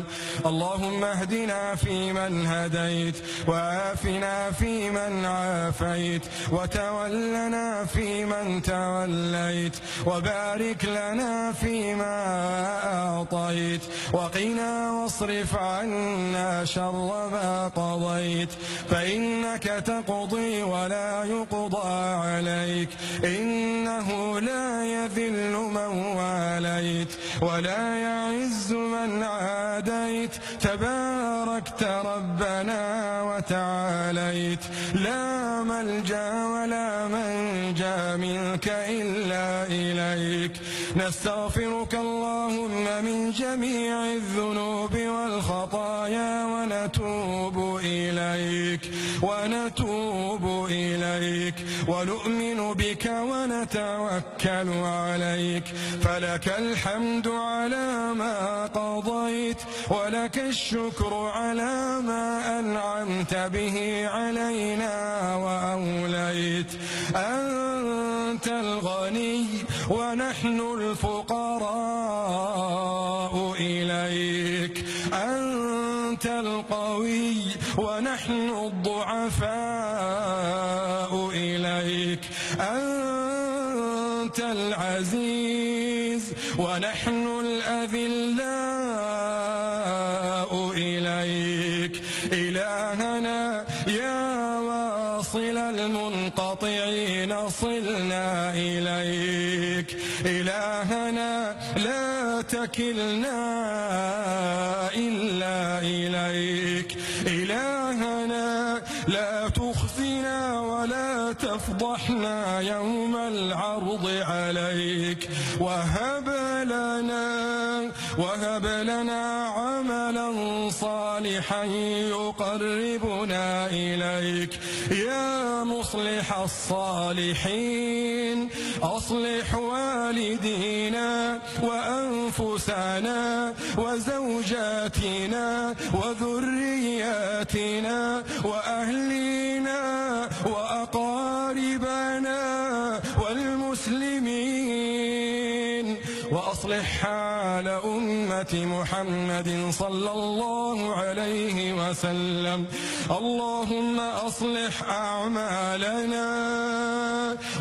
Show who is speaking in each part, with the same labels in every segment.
Speaker 1: وسلم. اللهم اهدنا فيمن هديت، وعافنا فيمن عافيت، وتولنا فيمن توليت، وبارك لنا فيما أعطيت، وقنا واصرف عنا شر ما قضيت، فإنك تقضي ولا يقضى عليك، إنه لا يذل من واليت ولا يعز من عاديت، تباركت ربنا وتعاليت، لا ملجأ ولا منجا منك إلا إليك. نستغفرك اللهم من جميع الذنوب والخطايا ونتوب إليك ونؤمن بك ونتوكل عليك، فلك الحمد على ما قضيت، ولك الشكر على ما أنعمت به علينا وأوليت. أنت الغني ونحن الفقراء إليك، أنت القوي ونحن الضعفاء إليك، أنت العزيز ونحن الأذلاء إليك. إلهنا يا واصل المنقطعين صلنا إليك، إلهنا لا تكلنا إلا إليك، إلهنا لا تخزنا ولا تفضحنا يوم العرض عليك. وهب لنا عملا صالحا يقربنا إليك. يا مصلح الصالحين أصلح والدينا وأنفسنا وزوجاتنا وذرياتنا وأهلينا وأقاربنا والمسلمين، وأصلح حال أمة محمد صلى الله عليه وسلم. اللهم أصلح أعمالنا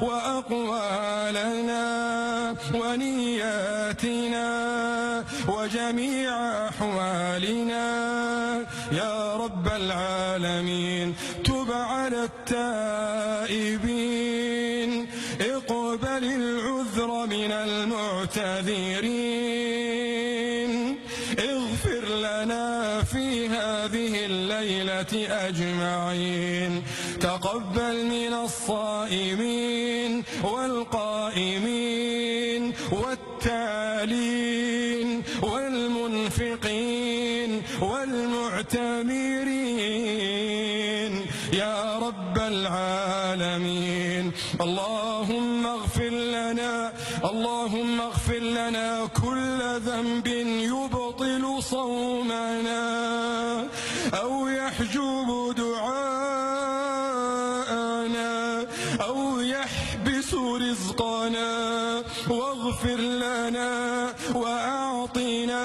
Speaker 1: وأقوالنا ونياتنا وجميع أحوالنا يا رب العالمين. تب على التائبين، اقبل العذر من المعتذرين، اغفر لنا في هذه الليلة أجمعين. تقبل من الصائمين والقائمين والتالين والمنفقين والمعتمرين يا رب العالمين. اللهم اغفر لنا كل ذنب يبطل صومنا أو يحجب دعاءنا أو يحبس رزقنا، واغفر لنا وأعطنا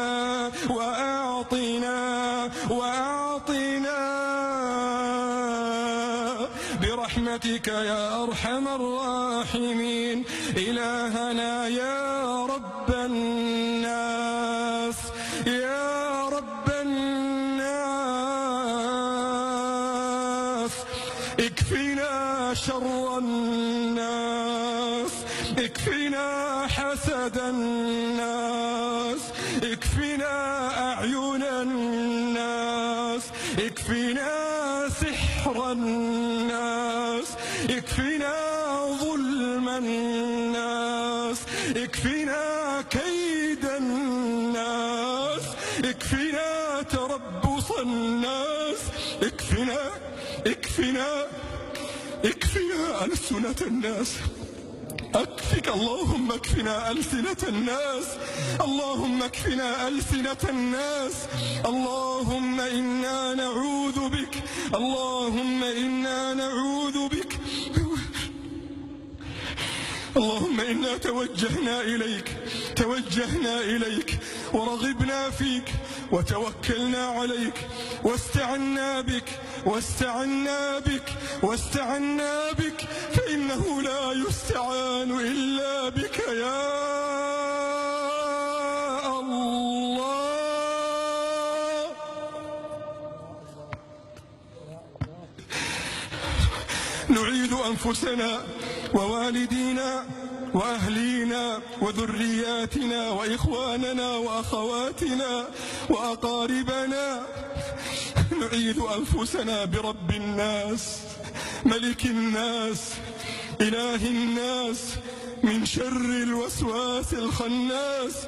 Speaker 1: برحمتك يا أرحم الراحمين. إلهنا يا رب الناس، يا رب الناس، اكفنا شر الناس، اكفنا حسد الناس، اكفنا أعين الناس، اكفنا سحر الناس، اكفنا ظلم الناس، اكفنا كيد الناس، اكفنا تربص الناس، اكفنا ألسنة الناس. أكفك اللهم اكفنا ألسنة الناس، اللهم اكفنا ألسنة الناس. اللهم إنا نعوذ بك، اللهم إنا نعوذ بك اللهم إنا توجهنا إليك ورغبنا فيك وتوكلنا عليك واستعنا بك فإنه لا يستعان إلا بك يا الله. نعيد أنفسنا ووالدينا وأهلينا وذرياتنا وإخواننا وأخواتنا وأقاربنا، نعيد أنفسنا برب الناس ملك الناس إله الناس من شر الوسواس الخناس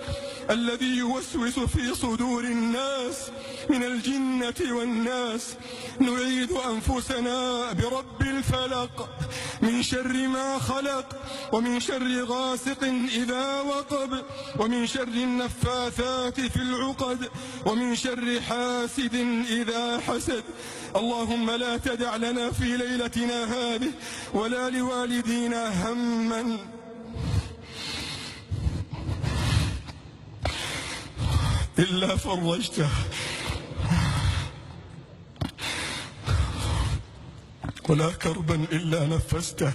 Speaker 1: الذي يوسوس في صدور الناس من الجنة والناس. نعيد أنفسنا برب الفلق من شر ما خلق، ومن شر غاسق إذا وقب، ومن شر النفاثات في العقد، ومن شر حاسد إذا حسد. اللهم لا تدع لنا في ليلتنا هذه ولا لوالدينا هما إلا فرجته، ولا كربا إلا نفسته،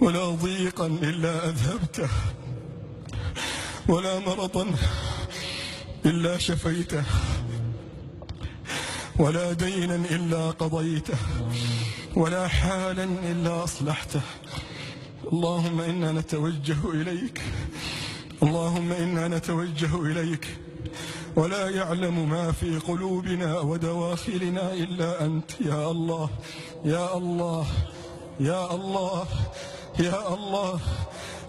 Speaker 1: ولا ضيقا إلا أذهبته، ولا مرضا إلا شفيته، ولا دينا إلا قضيته، ولا حالا إلا أصلحته. اللهم إنا نتوجه إليك ولا يعلم ما في قلوبنا ودواخلنا إلا أنت يا الله يا الله يا الله يا الله.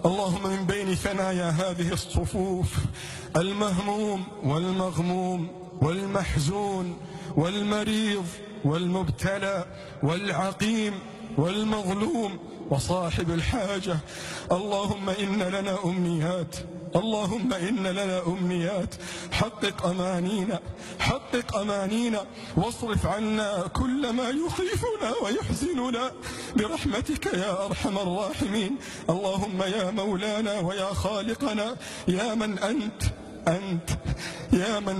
Speaker 1: اللهم من بين ثنايا هذه الصفوف المهموم والمغموم والمحزون والمريض والمبتلى والعقيم والمظلوم وصاحب الحاجة، اللهم إن لنا أمنيات، حقق أمانينا واصرف عنا كل ما يخيفنا ويحزننا برحمتك يا أرحم الراحمين. اللهم يا مولانا ويا خالقنا يا من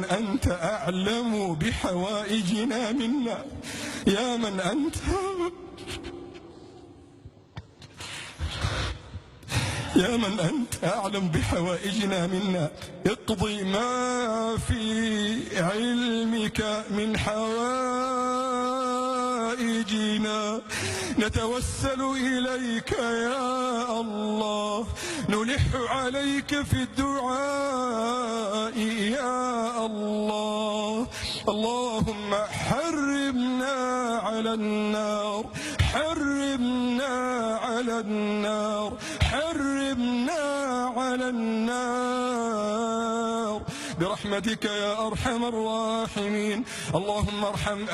Speaker 1: أنت أعلم بحوائجنا منا، يا من أنت أعلم بحوائجنا منا، اقضي ما في علمك من حوائجنا. نتوسل إليك يا الله، نلح عليك في الدعاء يا الله. اللهم حرمنا على النار، حرمنا على النار، حرمنا على النار برحمتك يا أرحم الراحمين. اللهم ارحم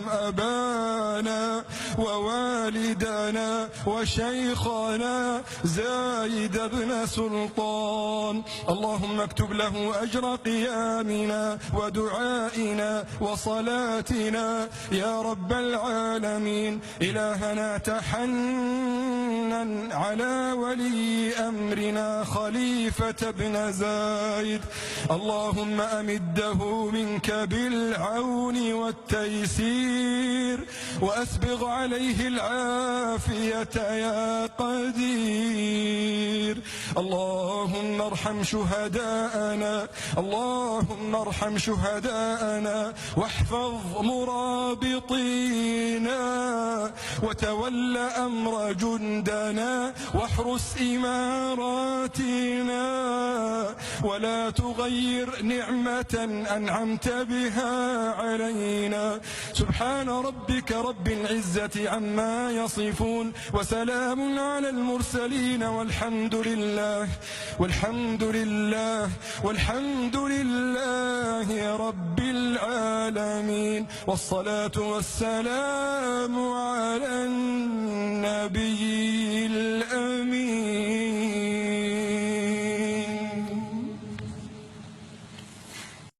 Speaker 1: أبانا ووالدنا وشيخنا زايد بن سلطان. اللهم اكتب له أجر قيامنا ودعائنا وصلاتنا يا رب العالمين. إلهنا تحنن على ولي أمرنا خليفة بن زايد، اللهم أمده منك بالعون والتيسير وأسبغ عليه العافية يا قدير. اللهم ارحم شهداءنا واحفظ مرابطينا وتول أمر جندنا واحرس إماراتنا، ولا تغير نعمة أنعمت بها علينا. سبحان ربك رب العزة عما يصفون وسلام على المرسلين والحمد لله رب العالمين. والصلاة والسلام على النبي